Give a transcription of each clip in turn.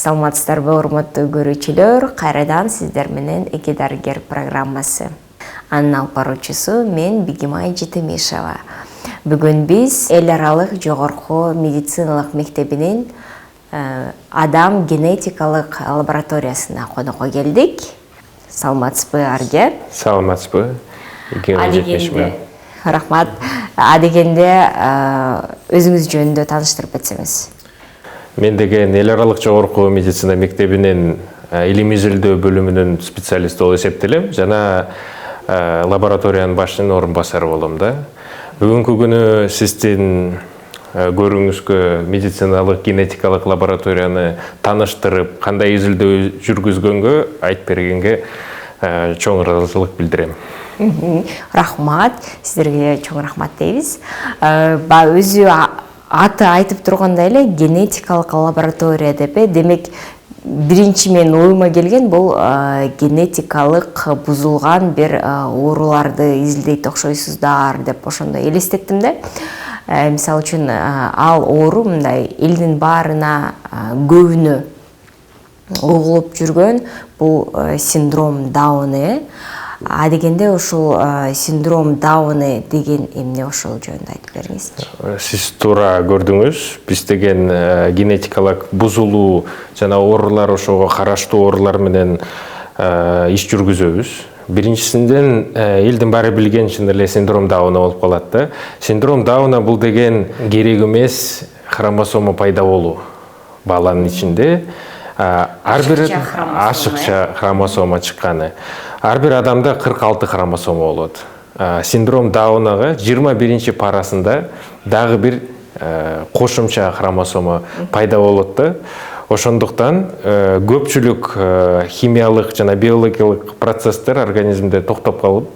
Саламатсыздарбы, урматтуу көрүүчүлөр, кайрадан сиздер менен Эки дарыгер программасы. Анын алып баруучусу мен Бигимай Жетемишева. Бүгүн биз эл аралык жогорку медициналык мектебинин адам генетикалык лабораториясына конокко келдик. Саламатсызбы, Арге? Саламатсызбы, Бигимай Жетемишева. Рахмат. Адегенде өзүңүз жөнүндө тааныштырып кетсеңиз. Мен деген эл аралык жогорку медицина мектебинин илимий изилдөө бөлүмүнүн специалисти болуп эсептелем. Жана лабораториянын башчынын орун басары болом да. Бүгүнкү күнү сиздин көрүүңүзгө медициналык генетикалык лабораторияны тааныштырып, кандай изилдөө жүргүзгөнгө айтып бергенге чоң ыраазычылык билдирем. Рахмат, сиздерге чоң рахмат дейбиз. Өзү аты айтып тургандай эле генетикалык лаборатория деп, демек биринчи мен оюма келген бул генетикалык бузулган бир ооруларды изилдейт окшойсуздар деп ошондой элестеттим да. Мисалы үчүн ал оору мындай элдин баарына көбүнө угулуп жүргөн бул синдром Дауны. Адегенде ушул синдром Дауны деген эмне, ошол жөнүндө айтып бериңизчи. Сиз туура көрдүңүз. Биз деген генетикалык бузулуу жана оорулар, ошого караштуу оорулар менен иш жүргүзөбүз. Биринчисинен элдин баары билген чын эле синдром Дауна болуп калат да. Синдром Дауна бул деген керек эмес хромосома пайда болуу баланын ичинде. Ар бир ашыкча хромосома чыкканы. Ар бир адамда 46 хромосома болот. Синдром Даунага 21 парасында дагы бир кошумча хромосома пайда болот да. Ошондуктан көпчүлүк химиялык жана биологиялык процесстер организмде токтоп калып,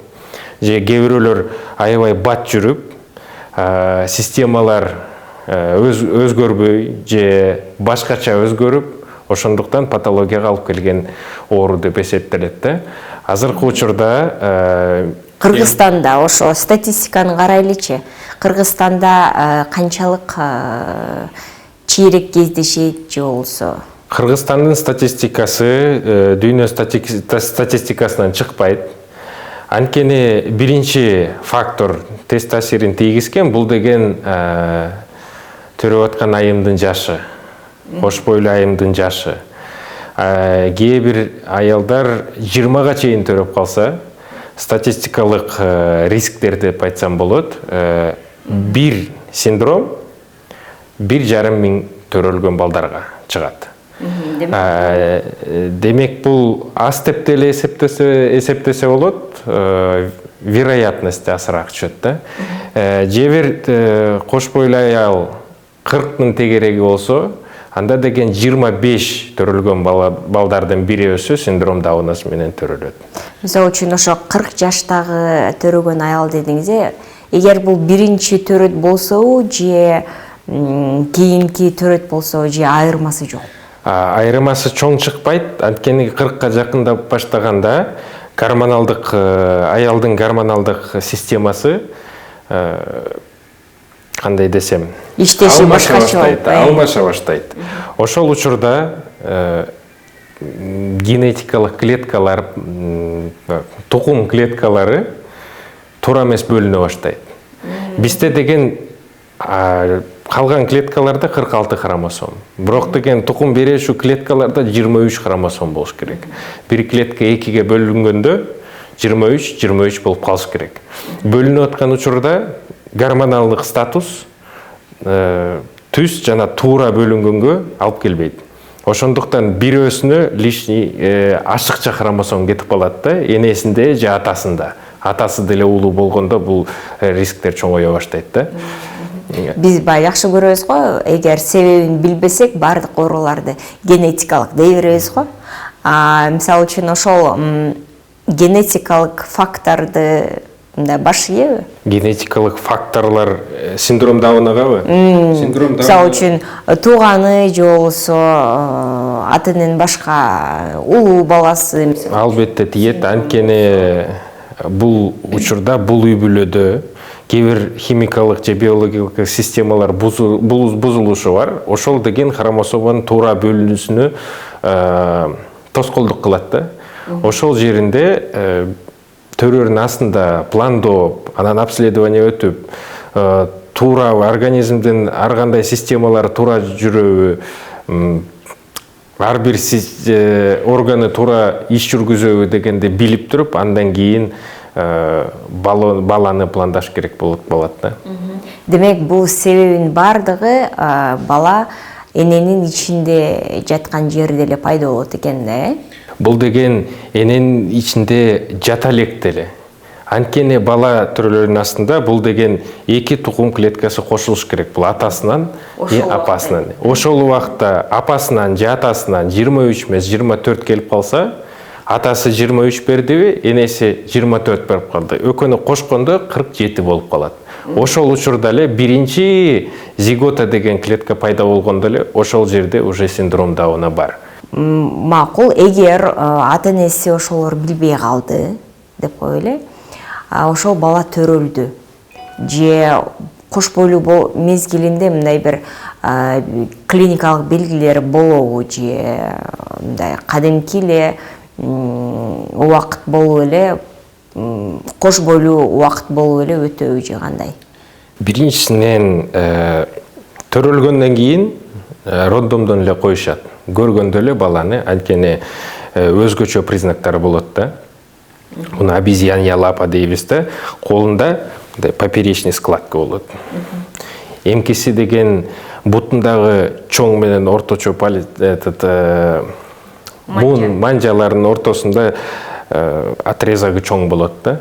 же кээ бирөөлөр аябай бат жүрүп, системалар өзгөрбөй же башкача өзгөрүп, ошондуктан патологияга алып келген оору деп эсептелет да. Азыркы учурда Кыргызстанда ошо статистиканы карайлычы. Кыргызстанда канчалык чейрек кездешет же болсо? Кыргызстандын статистикасы дүйнө статистикасынан чыкпайт. Анткени биринчи фактор тест таасирин тийгизген бул деген төрөп аткан айымдын жашы. Кош бойлуу айымдын жашы. Кээ бир аялдар 20-га чейин төрөп калса, статистикалык рисктер деп айтсам болот. Бир синдром 1,5 миң төрөлгөн балдарга чыгат. Демек бул аз деп деле эсептесе болот, вероятность азыраак түшөт да. Же бир кош бойлуу аял 40 миң тегереги болсо, анда деген 25 төрөлгөн балдардын бири өсө синдром Даунасы менен төрөлөт. Мисалы үчүн ошо 40 жаштагы төрөгөн аял дедиңиз, эгер бул биринчи төрөт болсо же кийинки төрөт болсо же айырмасы жок? Айырмасы чоң чыкпайт. Анткени 40-ка жакындап баштаганда гормоналдык аялдын гормоналдык системасы кандай десем, иштеши башкача болуп алмаша баштайт. Ошол учурда генетикалык клеткалар, тукум клеткалары туура эмес бөлүнө баштайт. Бизде деген калган клеткаларда 46 хромосом. Бирок деген тукум берүүчү клеткаларда 23 хромосом болуш керек. Бир клетка 2-ге бөлүнгөндө 23 болуп калыш керек. Бөлүнүп аткан учурда гормоналдык статус түз жана туура бөлүнгөнгө алып келбейт. Ошондуктан бирөөсүнө лишний ашыкча хромосом кетип калат да, энесинде же атасында. Атасы деле улуу болгондо бул рисктер чоңое баштайт да. Биз жакшы көрөбүз го, эгер себебин билбесек, бардык ооруларды генетикалык дей беребиз го. Мисалы үчүн ошол генетикалык факторду баш ийеби? Генетикалык факторлор синдром Даунагабы? Мисалы үчүн тууганы же болсо атынан башка улуу баласы. Албетте тиет. Анткени бул учурда бул үй бүлөдө кээ бир химикалык же биологиялык системалар бузулушу бар. Ошол деген хромосоманын туура бөлүнүүсүнө тоскоолдук кылат да. Ошол жеринде төрөрүн астында пландоо, анан обследование өтүп, туура организмдин ар кандай системалары туура жүрөбү, ар бир органы туура иш жүргүзөбү дегенди билип туруп, андан кийин баланы пландаш керек болот да. Демек, бул себебин бардыгы бала эненин ичинде жаткан жерде эле пайда болот экен да. Бул деген эненин ичинде жата элек деле. Анткени бала төрөлөрүнүн астында бул деген эки тукум клеткасы кошулуш керек. Бул атасынан же апасынан. Ошол убакта апасынан же атасынан 23 эмес 24 келип калса, атасы 23 бердиби, энеси 24 берип калды. Экөөнү кошкондо 47 болуп калат. Ошол учурда эле биринчи зигота деген клетка пайда болгондо эле ошол жерде уже синдром Дауна бар. Макул, эгер ата-энеси ошолор билбей калды деп коелу, ошол бала төрөлдү же кош бойлуу мезгилинде мындай бир клиникалык белгилер болобу же мындай кадимки эле убакыт болуп эле кош бойлуу убакыт болуп эле өтөбү же кандай? Биринчисинен төрөлгөндөн кийин роддомдон эле коюшат. Көргөндө эле баланы, анткени өзгөчө признактары болот да. Муну обезьянья лапа дейбиз да. Колунда поперечный складка болот. Эмкиси деген бутундагы чоң менен орточо палец манжаларынын ортосунда отрезагы чоң болот да.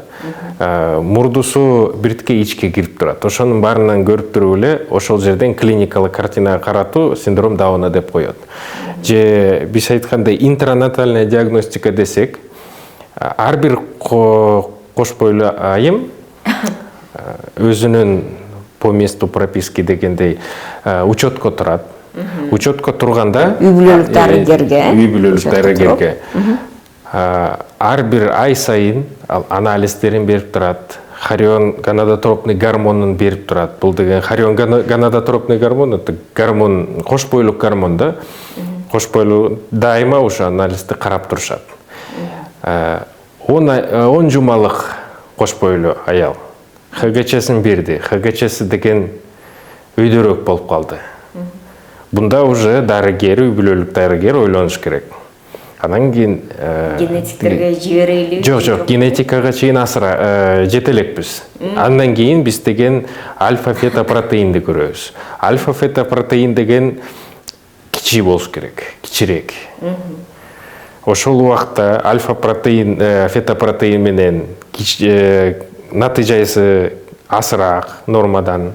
Мурдусу биртке ичке кирип турат. Ошонун баарынан көрүп туруп эле ошол жерден клиникалык картинага каратуу синдром Дауна деп коет. Же биз айткандай интранатальная диагностика десек, ар бир кош бойлуу айым өзүнүн по месту прописки дегендей учетко турат. Учетко турганда үй бүлөлүк дарыгерге ар бир ай сайын анализдерин берип турат. Хорион гонадотропный гормонун берип турат. Бул деген хорион гонадотропный гормон, это гормон, кош бойлук гормон да. Кош бойлуу дайыма ошо анализди карап турушат. 10 жумалык кош бойлуу аял ХГЧ-син берди. ХГЧ-си деген өйдөрөөк болуп калды. Бунда уже дарыгер, үй бүлөлүк дарыгер ойлонуш керек. Анан кийин генетиктерге жиберели? Жок, генетикага чейин асыра жете элекпиз. Андан кийин биз деген альфа-фетопротеинди көрөбүз. Альфа-фетопротеин деген кичи болуш керек, кичирээк. Ошол убакта альфа-протеин, фетопротеин менен натыйжасы асыраак нормадан,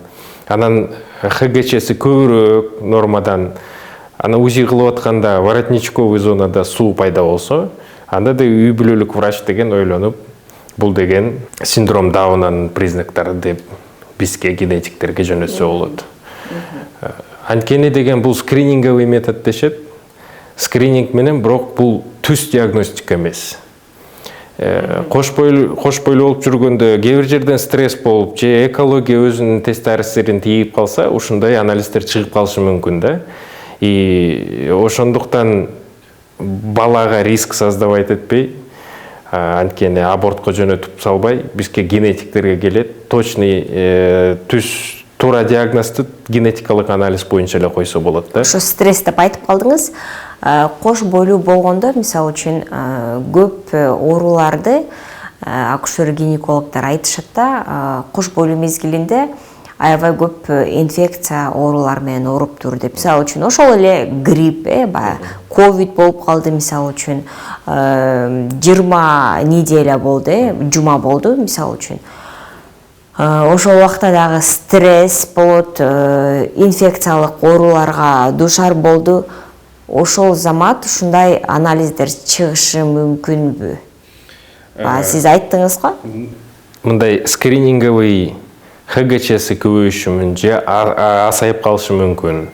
анан ХГЧ-си көбүрөөк нормадан, аны УЗИ кылып атканда воротничковый зонада суу пайда болсо, анда да үй бүлөлүк врач деген ойлонуп, бул деген синдром Даунанын признактары деп бизге генетиктерге жөнөтсө болот. Анткени деген бул скрининговый метод дешет. Скрининг менен, бирок бул түз диагностика эмес. Кош бойлуу болуп жүргөндө кээ бир жерден стресс болуп же экология өзүнүн тест таасирин тийип калса, ушундай анализдер чыгып калышы мүмкүн да. И ошондуктан балага риск создавать этпей, анткени абортко жөнөтүп салбай, бизге генетиктерге келет, точный түз туура диагнозду генетикалык анализ боюнча эле койсо болот да. Ошо стресс деп айтып калдыңыз. Кош бойлуу болгондо, мисалы үчүн, көп ооруларды акушер-гинекологдор айтышат да, кош бойлуу мезгилинде аябай көп инфекция оорулар менен ооруптур деп. Мисалы үчүн, ошол эле грипп, ковид болуп калды, мисалы үчүн, 20 неделя болду, жума болду, мисалы үчүн. Ошол убакта дагы стресс болот, инфекциялык ооруларга душар болду. Ошол замат ушундай анализдер чыгышы мүмкүнбү? Сиз айттыңыз го? Мындай скрининговый ХГЧ-си көбөйүшү мүмкүн же асайып калышы мүмкүн.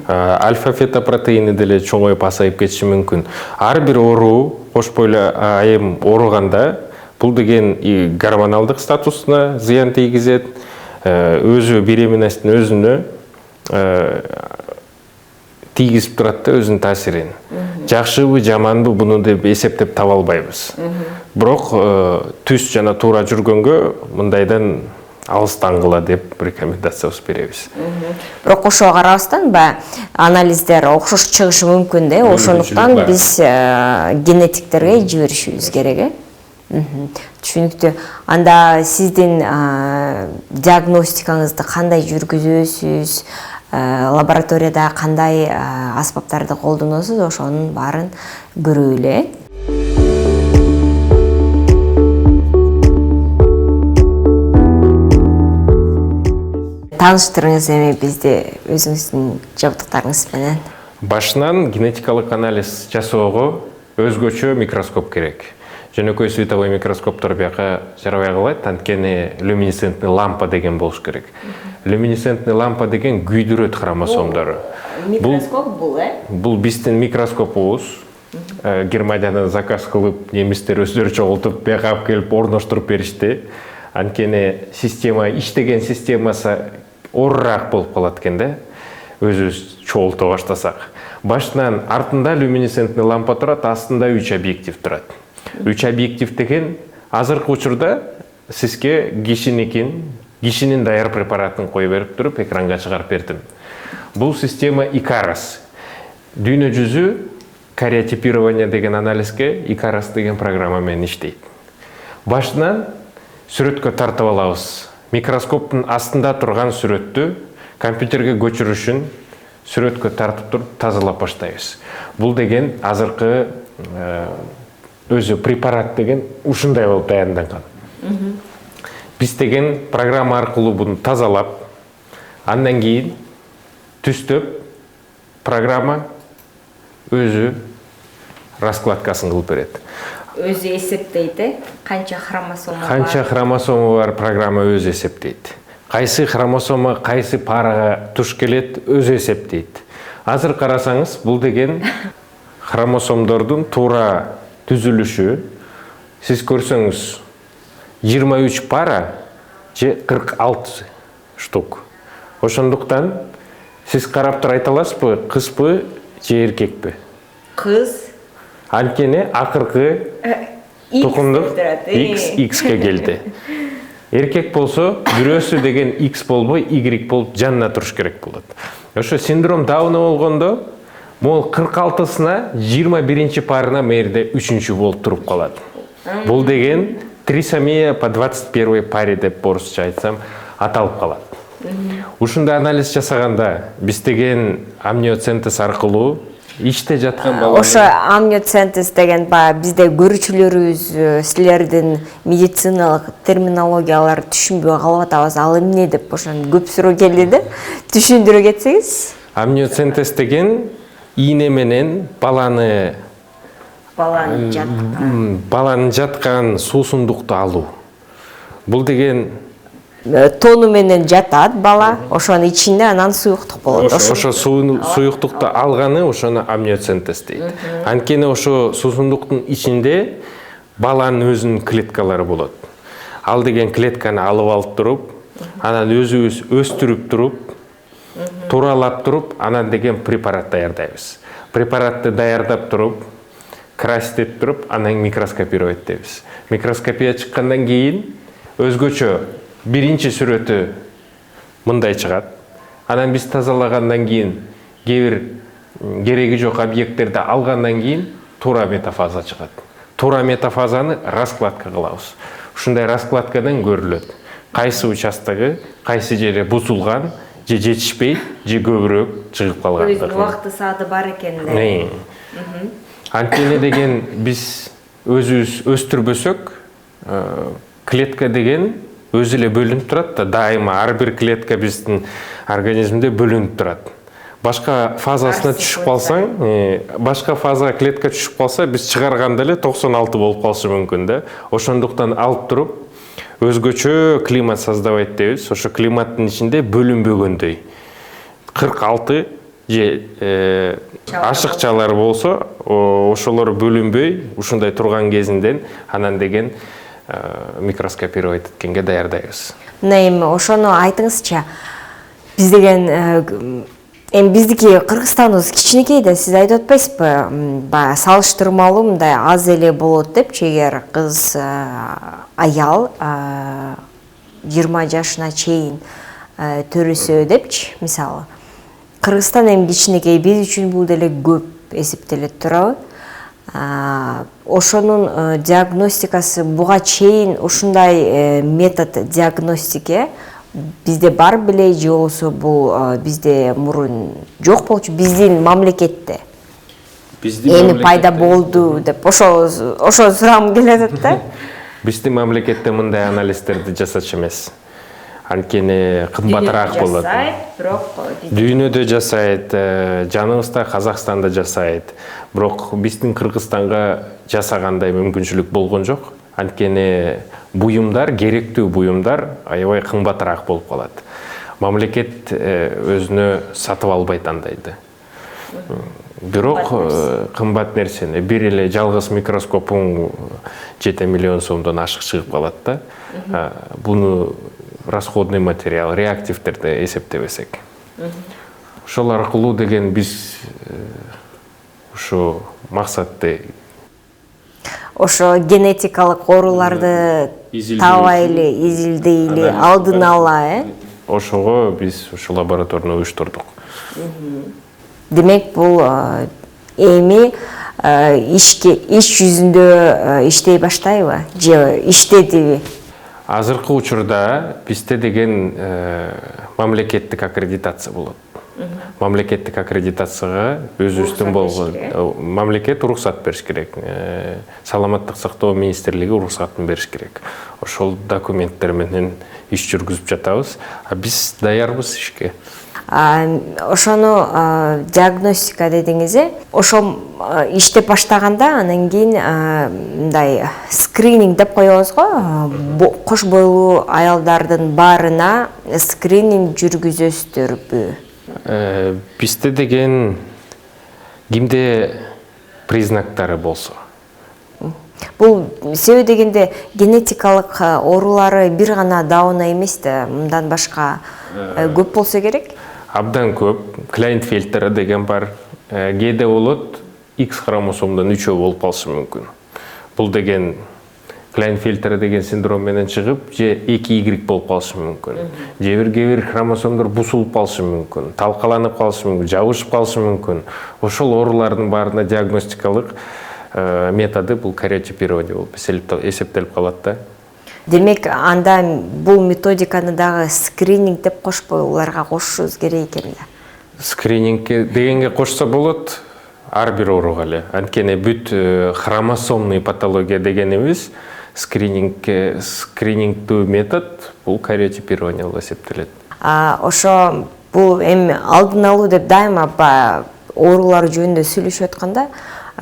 Альфа-фетопротеини деле чоңоюп асайып кетиши мүмкүн. Ар бир оору, кош бойлуу айым ооруганда, бул деген гормоналдык статусуна зыян тийгизет, өзү беременностьтун өзүнө тийгизип турат да өзүнүн таасирин. Жакшыбы, жаманбы буну деп эсептеп таба албайбыз. Бирок түз жана туура жүргөнгө мындайдан алыстангыла деп рекомендациябыз беребиз. Бирок ошого карабастан анализдер окшош чыгышы мүмкүн да. Ошондуктан биз генетиктерге жиберишибиз керек. Түшүнүктүү. Анда сиздин диагностикаңызды кандай жүргүзөсүз? Лабораторияда кандай аспаптарды колдоносуз? Ошонун баарын көрөлү. Тааныштырыңыз эми бизди өзүңүздүн жабдыктарыңыз менен. Башынан генетикалык анализ жасоого өзгөчө микроскоп керек. Жөнөкөй световой микроскоптор бияка жарабай калат, анткени люминесцентный лампа деген болуш керек. Люминесцентный лампа деген күйдүрөт хромосомдору. Микроскоп бул, Бул биздин микроскопубуз. Германиядан заказ кылып, немистер өздөрү чогултуп, бияка алып келип орноштуруп беришти. Анткени система, иштеген системасы орурак болуп калат экен да, өзүбүз чогулта баштасак. Башынан артында люминесцентный лампа турат, астында 3 объектив турат. 3 объектив деген азыркы учурда сизге кишинин даяр препаратын кое берип туруп, экранга чыгарып бердим. Бул система Икарас. Дүйнө жүзү кариотипирование деген анализге Икарас деген программа менен иштейт. Башынан сүрөткө тартып алабыз. Микроскоптун астында турган сүрөттү компьютерге көчүрүү үчүн сүрөткө тартып туруп тазалап баштайбыз. Бул деген азыркы өзү препарат деген ушундай болуп даярданган. Биз деген программа аркылуу буну тазалап, андан кийин түстөп программа өзү раскладкасын кылып берет. Өзү эсептейт, канча хромосома бар. Канча хромосома бар программа өзү эсептейт. Кайсы хромосома кайсы парага туш келет өзү эсептейт. Азыр карасаңыз, бул деген хромосомдордун туура түзүлүшү. Сиз көрсөңүз 23 пара же 46 штук. Ошондуктан сиз карап туруп айта аласызбы, кызбы же эркекпи? Кыз. Анткени акыркы тукумдук X-ке келди. Эркек болсо, бирөөсү деген X болбой, Y болуп жанына туруш керек болот. Ошо синдром Дауна болгондо, могул 46-сына 21-чи парына мээрде 3-чү болуп туруп калат. Бул деген трисомия по 21 паре деп орусча айтсам аталып калат. Ушундай анализ жасаганда биз деген амниоцентез аркылуу иште жаткан баланы. Ошо амниоцентез деген бизде көрүүчүлөрүбүз силердин медициналык терминологиялар түшүнбөй калып атабыз. Ал эмне деп ошону көп суроо келди да. Түшүндүрө кетсеңиз? Амниоцентез деген ийне менен баланы жаткан суусундукту алуу. Бул деген тону менен жатат бала, ошонун ичинде анан суюктук болот. Ошо суюктукту алганы ошону амниоцентез дейт. Анткени ошо суусундуктун ичинде баланын өзүнүн клеткалары болот. Ал деген клетканы алып туруп, анан өзүбүз өстүрүп туруп, тууралап туруп, анан деген препарат даярдайбыз. Препаратты даярдап туруп, краситеп туруп, анан микроскопировать дейбиз. Микроскопия чыккандан кийин өзгөчө биринчи сүрөтү мындай чыгат. Анан биз тазалагандан кийин кээ бир кереги жок объекттерди алгандан кийин туура метафаза чыгат. Туура метафазаны раскладка кылабыз. Ушундай раскладкадан көрүлөт. Кайсы участогу, кайсы жери бузулган, же жетишпейт, же көбүрөөк чыгып калгандыгы. Өзүнүн убакыты сааты бар экен да. Анткени деген биз өзүбүз өстүрбөсөк, клетка деген өзү эле бөлүнүп турат да, дайыма ар бир клетка биздин организмде бөлүнүп турат. Башка фазасына түшүп калсаң, башка фаза клетка түшүп калса, биз чыгарганда эле 96 болуп калышы мүмкүн да. Ошондуктан алып туруп, өзгөчө климат создавать дейбиз. Ошо климаттын ичинде бөлүнбөгөндөй 46 же ашыкчалар болсо, ошолор бөлүнбөй, ушундай турган кезинден анан деген микроскопировать эткенге даярдайбыз. Мына эми ошону айтыңызчы. Биз деген эми биздики Кыргызстаныбыз кичинекей да, сиз айтып атпайсызбы? Баягы салыштырмалуу мындай аз эле болот депчи, эгер кыз аял 20 жашына чейин төрөсө депчи, мисалы. Кыргызстан эми кичинекей, биз үчүн бул деле көп эсептелет турабы? Ошонун диагностикасы буга чейин ушундай метод диагностики бизде бар беле, же болбосо бул бизде мурун жок болчу, биздин мамлекетте эми пайда болду деп ошо сурагым келип атат да. Биздин мамлекетте мындай анализдерди жасачу эмес. Анткени кымбатыраак болот. Дүйнөдө жасайт, жаныбызда Казакстанда жасайт. Бирок биздин Кыргызстанга жасагандай мүмкүнчүлүк болгон жок. Анткени буюмдар, керектүү буюмдар аябай кымбатыраак болуп калат. Мамлекет өзүнө сатып албайт андайды. Бирок кымбат нерсени бир эле жалгыз микроскопун 7 миллион сомдон ашык чыгып калат да. Буну расходный материал, реактивтерди эсептебесек. Ошол аркылуу деген биз ушу максатты, ошо генетикалык ооруларды табайлы, изилдейли, алдын ала, ошого биз ушу лабораторияны уюштурдук. Демек бул эми иш жүзүндө иштей баштайбы, же иштедиби? Азыркы учурда бизде деген мамлекеттик аккредитация болот. Мамлекеттик аккредитацияга өзүбүздүн болгон мамлекет уруксат бериш керек. Саламаттык сактоо министрлиги уруксатын бериш керек. Ошол документтер менен иш жүргүзүп жатабыз. Биз даярбыз ишке. Ошону диагностика дедиңиз, ошо иштеп баштаганда анан кийин мындай скрининг деп коебуз го, кош бойлуу аялдардын баарына скрининг жүргүзөсүздөрбү? Бизде деген кимде признактары болсо. Бул себеби дегенде генетикалык оорулары бир гана Дауна эмес да, мындан башка көп болсо керек? Абдан көп. Клайнфельтер деген бар. Кээде болот X хромосомдон 3 болуп калышы мүмкүн. Бул деген Клайнфельтер деген синдром менен чыгып, же 2Y болуп калышы мүмкүн. Же бир хромосомдор бузулуп калышы мүмкүн, талкаланып калышы мүмкүн, жабышып калышы мүмкүн. Ошол оорулардын баарына диагностикалык методу бул кариотипирование болуп эсептелип калат да. Демек, анда бул методиканы дагы скрининг деп кошпой, уларга кошушубуз керек экен да. Скрининг дегенге кошсо болот, ар бир ооруга эле. Анткени бүт хромосомный патология дегенибиз скринингдүү метод бул кариотипирование болуп эсептелет. Ошо бул эми алдын алуу деп дайыма оорулар жөнүндө сүйлөшүп атканда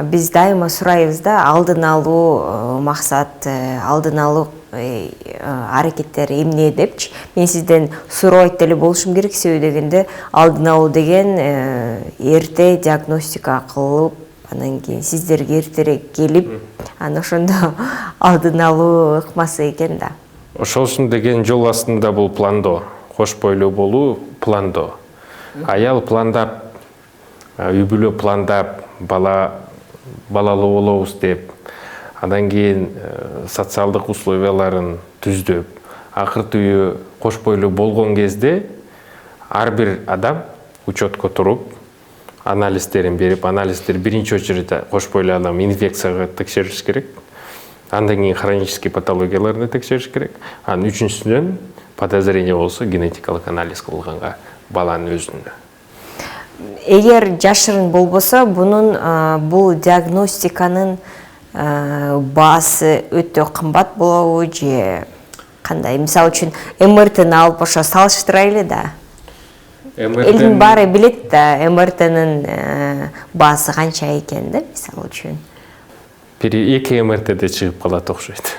биз дайыма сурайбыз да, алдын алуу максат, алдын алуу аракеттери эмне депчи. Мен сизден сурабайт деле болушум керек, себеби дегенде алдын алуу деген эрте диагностика кылып, анан кийин сиздерге эртерээк келип, анан ошондо алдын алуу ыкмасы экен да. Ошосун деген жол астында бул пландоо, кош бойлуу болуу пландоо. Аял пландап, үй бүлө пландап, балалуу болобуз деп, андан кийин социалдык условияларын түздөп, акыртыы кош бойлуу болгон кезде ар бир адам учетко туруп, анализдерин берип, анализдер биринчи очередде кош бойлуу адам инфекцияга текшериш керек, андан кийин хронический патологияларына текшериш керек, анан үчүнчүсүнөн подозрение болсо генетикалык анализ кылганга баланын өзүнө. Эгер жашырын болбосо, бул диагностиканын баасы өтө кымбат болобу же кандай? Мисалы үчүн МРТны алып ошо салыштырайлы да. Элдин баары билет да, МРТнын баасы канча экен да, мисалы үчүн. Эки МРТде чыгып калат окшойт.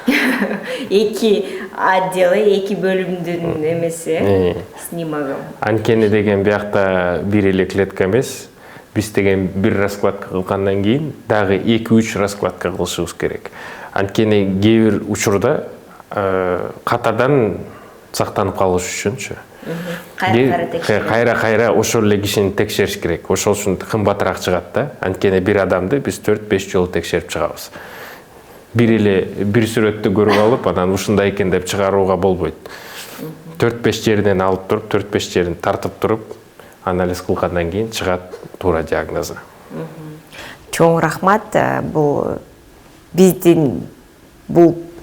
Эки отделы, эки бөлүмдүн эмеси, снимогу. Анткени деген биякта бир эле клетка эмес, биз деген бир раскладка кылгандан кийин дагы 2-3 раскладка кылышыбыз керек. Анткени кээ бир учурда катадан сактанып калыш үчүнчү. Кайра ошол эле кишини текшериш керек. Ошол үчүн кымбатыраак чыгат да. Анткени бир адамды биз 4-5 жолу текшерип чыгабыз. Бир сүрөттү көрүп алып, анан ушундай экен деп чыгарууга болбойт. 4-5 жеринен алып туруп, 4-5 жерин тартып туруп, анализ кылгандан кийин чыгат туура диагнозу. Чоң рахмат. Бул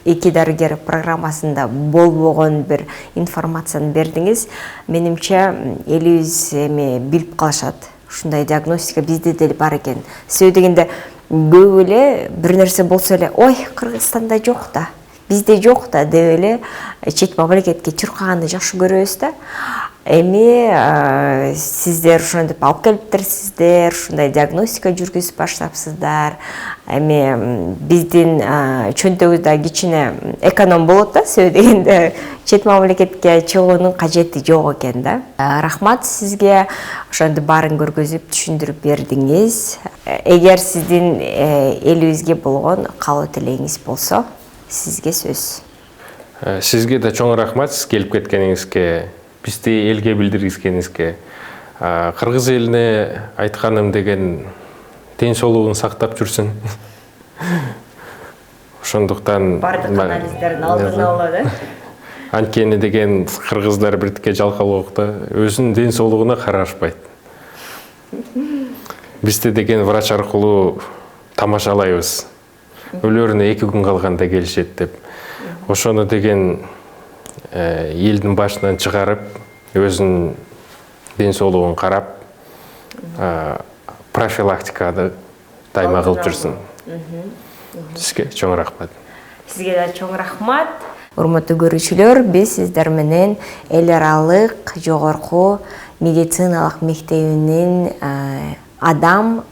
эки дарыгер программасында болбогон бир информацияны бердиңиз. Менимче элибиз билип калышат. Ушундай диагностика бизде деле бар экен. Себеби дегенде көп эле бир нерсе болсо эле, ой, Кыргызстанда жок да, бизде жок да деп эле чет мамлекетке чуркаганды жакшы көрөбүз да. Эми сиздер ошентип алып келиптирсиздер, ушундай диагностика жүргүзүп баштапсыздар. Эми биздин чөнтөгүбүз да кичине эконом болот да, себеби дегенде чет мамлекетке чыгуунун кажети жок экен да. Рахмат сизге, ошондо баарын көргөзүп түшүндүрүп бердиңиз. Эгер сиздин элибизге болгон каалоо тилегиңиз болсо, сизге сөз. Сизге да чоң рахмат, сиз келип кеткениңизге, бизди элге билдиргизгениңизге. Кыргыз элине айтканым деген ден соолугун сактап жүрсүн. Ошондуктан Бардык анализдердин алдын алат, Анткени деген кыргыздар биртикке жалкалоокта өзүнүн ден соолугуна карашпайт. Бизде деген врач аркылуу тамашалайбыз. Өлөрүнө 2 күн калганда келишет деп. Ошону деген элдин башынан чыгарып, өзүнүн ден соолугун карап, профилактиканы дайыма кылып жүрсүн. Сизге чоң рахмат. Сизге да чоң рахмат. Урматтуу көрүүчүлөр, биз сиздер менен эл аралык жогорку медициналык мектебинин адам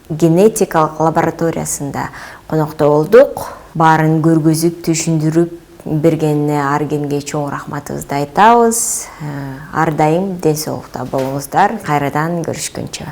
генетикалык лабораториясында конокто болдук. Баарын көргөзүп, түшүндүрүп бергенине ар кимге чоң рахматыбызды айтабыз. Ар дайым ден соолукта болуңуздар. Кайрадан көрүшкөнчө.